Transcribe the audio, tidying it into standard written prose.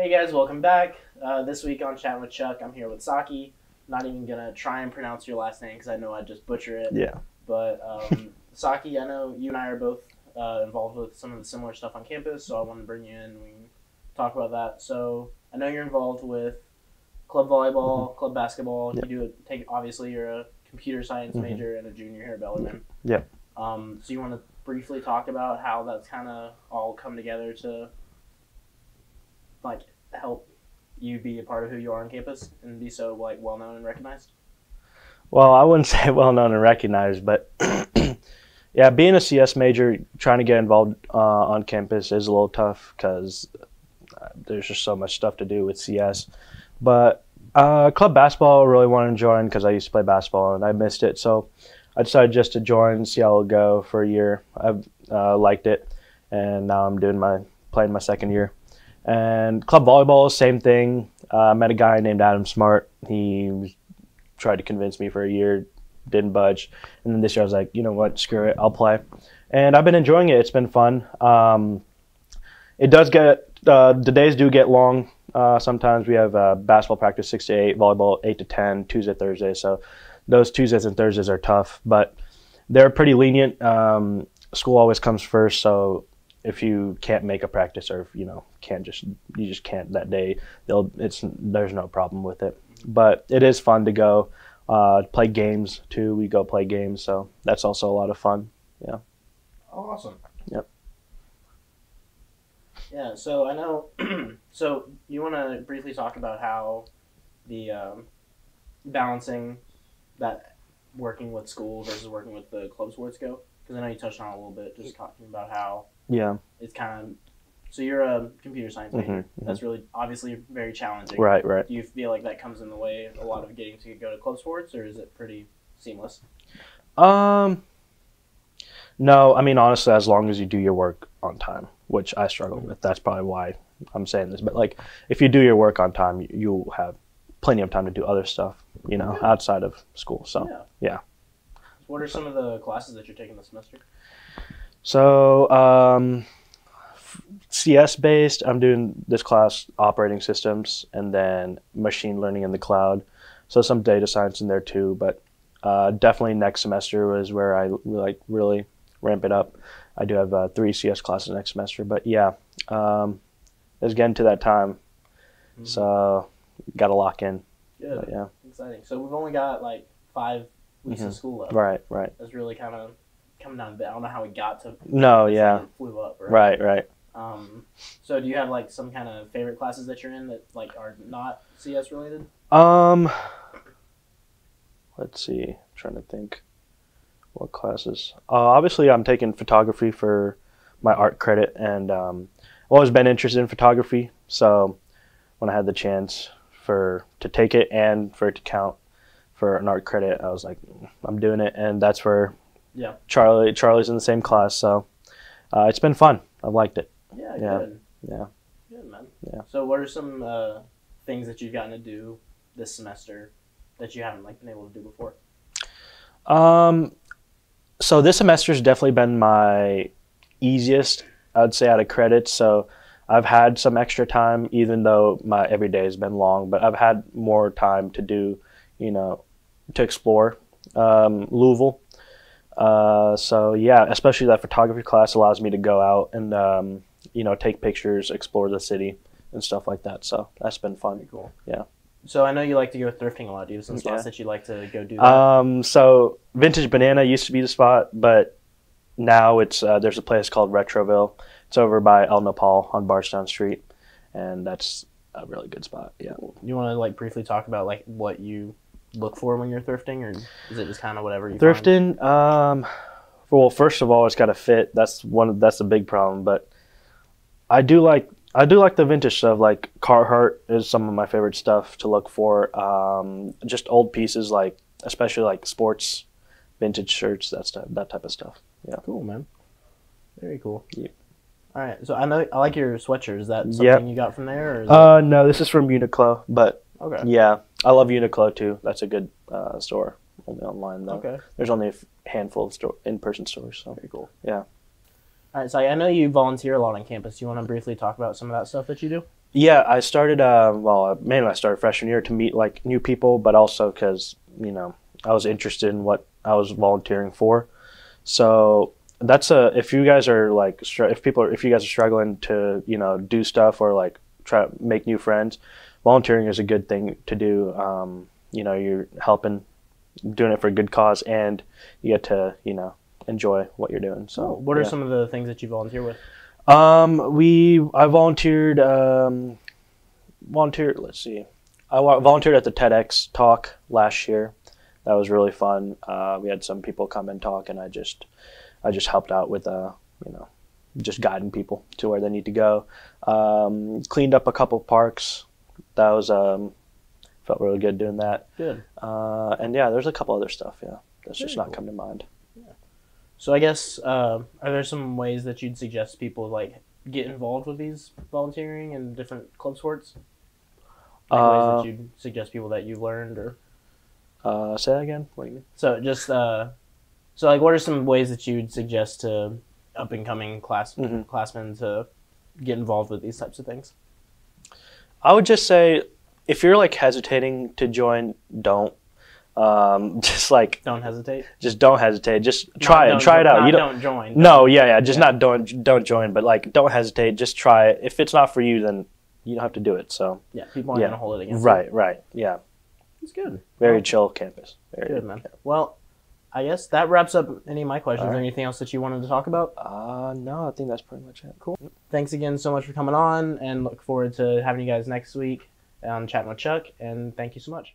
Hey guys, welcome back. This week on Chatting with Chuck, I'm here with Saaki. Not even gonna try and pronounce your last name because I know I'd just butcher it. Yeah. But Saaki, I know you and I are both involved with some of the similar stuff on campus, so I wanted to bring you in and we can talk about that. So I know you're involved with club volleyball, club basketball. Yep. You do obviously you're a computer science major and a junior here at Bellarmine. Yeah. So you want to briefly talk about how that's kind of all come together to like help you be a part of who you are on campus and be so like well known and recognized? Well, I wouldn't say well known and recognized, but yeah, being a CS major, trying to get involved on campus is a little tough because there's just so much stuff to do with CS. But club basketball, I really wanted to join because I used to play basketball and I missed it. So I decided just to join, see how it'll go for a year. I've liked it, and now I'm playing my second year. And club volleyball, same thing. I met a guy named Adam Smart. He tried to convince me for a year, didn't budge. And then this year I was like, you know what, screw it, I'll play. And I've been enjoying it. It's been fun. It does get, the days do get long. Sometimes we have basketball practice 6 to 8, volleyball 8 to 10, Tuesday, Thursday. So those Tuesdays and Thursdays are tough, but they're pretty lenient. School always comes first, so if you can't make a practice or if you just can't that day, there's no problem with it. But it is fun to go play games too. We go play games, so that's also a lot of fun. Yeah. Oh, awesome. Yep. Yeah. So I know. So you want to briefly talk about how the balancing that working with school versus working with the club sports go? Because I know you touched on it a little bit, just talking about how. Yeah. It's kind of, so you're a computer science major. Mm-hmm. That's really obviously very challenging. Right. Do you feel like that comes in the way of a lot of getting to go to club sports, or is it pretty seamless? No, I mean, honestly, as long as you do your work on time, which I struggle with, that's probably why I'm saying this. But like, if you do your work on time, you'll have plenty of time to do other stuff, outside of school. So, yeah. What are some of the classes that you're taking this semester? So, CS based, I'm doing this class, operating systems, and then machine learning in the cloud. So some data science in there too, but definitely next semester was where I really ramp it up. I do have 3 CS classes next semester, but yeah, it's getting to that time. Mm-hmm. So got to lock in. Good. But, yeah. Exciting. So we've only got like 5 weeks of school left. Right. That's really kind of coming down a bit. I don't know how we got to. No, yeah. It flew up. Right. So do you have like some kind of favorite classes that you're in that like are not CS related? Let's see. I'm trying to think. What classes? Obviously, I'm taking photography for my art credit, and I've always been interested in photography. So when I had the chance to take it and for it to count for an art credit, I was like, I'm doing it, and that's where Charlie's in the same class. So it's been fun. I've liked it. Yeah. Good. Yeah. Good, man. Yeah. So what are some things that you've gotten to do this semester that you haven't like been able to do before? So this semester's definitely been my easiest, I'd say, out of credits. So I've had some extra time, even though my every day has been long, but I've had more time to do, to explore Louisville. So yeah, especially that photography class allows me to go out and, take pictures, explore the city and stuff like that. So that's been fun. Pretty cool. Yeah. So I know you like to go thrifting a lot. Do you have some spots that you like to go do that? So Vintage Banana used to be the spot, but now it's there's a place called Retroville. It's over by El Nopal on Barstown Street, and that's a really good spot. Yeah. You want to like briefly talk about like what you look for when you're thrifting, or is it just kind of whatever you thrifting? Well, first of all, it's got to fit. That's a big problem, but I do like the vintage stuff. Like Carhartt is some of my favorite stuff to look for. Just old pieces, like especially like sports vintage shirts, that type of stuff. Yeah. Cool, man. Very cool. Yeah. All right. So I like your sweatshirt. Is that something you got from there? Or no, this is from Uniqlo, but okay. Yeah, I love Uniqlo too. That's a good store. Only online though. Okay. There's only a handful of in-person stores. So. Very cool. Yeah. All right, so I know you volunteer a lot on campus. Do you want to briefly talk about some of that stuff that you do? Yeah, I started. Mainly I started freshman year to meet like new people, but also because I was interested in what I was volunteering for. So that's a if you guys are like if you guys are struggling to do stuff or like try to make new friends, volunteering is a good thing to do. You're helping, doing it for a good cause, and you get to enjoy what you're doing. So What are some of the things that you volunteer with? I volunteered. Let's see. Volunteered at the TEDx talk last year. That was really fun. We had some people come and talk, and I just helped out with just guiding people to where they need to go. Cleaned up a couple parks. That was felt really good doing that. Good. And yeah, there's a couple other stuff. Yeah, that's just Very not cool. come to mind. So I guess are there some ways that you'd suggest people like get involved with these volunteering and different club sports? Like ways that you'd suggest people that you learned or Say that again. What do you mean? so just so like what are some ways that you'd suggest to up and coming classmen to get involved with these types of things? I would just say if you're like hesitating to join, don't. Just like Don't hesitate. just don't hesitate. Just try it. Try it out. Not You don't join. No, yeah. Just not don't join, but like don't hesitate. Just try it. If it's not for you, then you don't have to do it. So Yeah, people aren't gonna hold it against right. Yeah, It's good. very chill campus. Very Good, man. Well, I guess that wraps up any of my questions. All right. Is there anything else that you wanted to talk about? No, I think that's pretty much it. Cool. Thanks again so much for coming on, and look forward to having you guys next week on Chatting with Chuck, and thank you so much.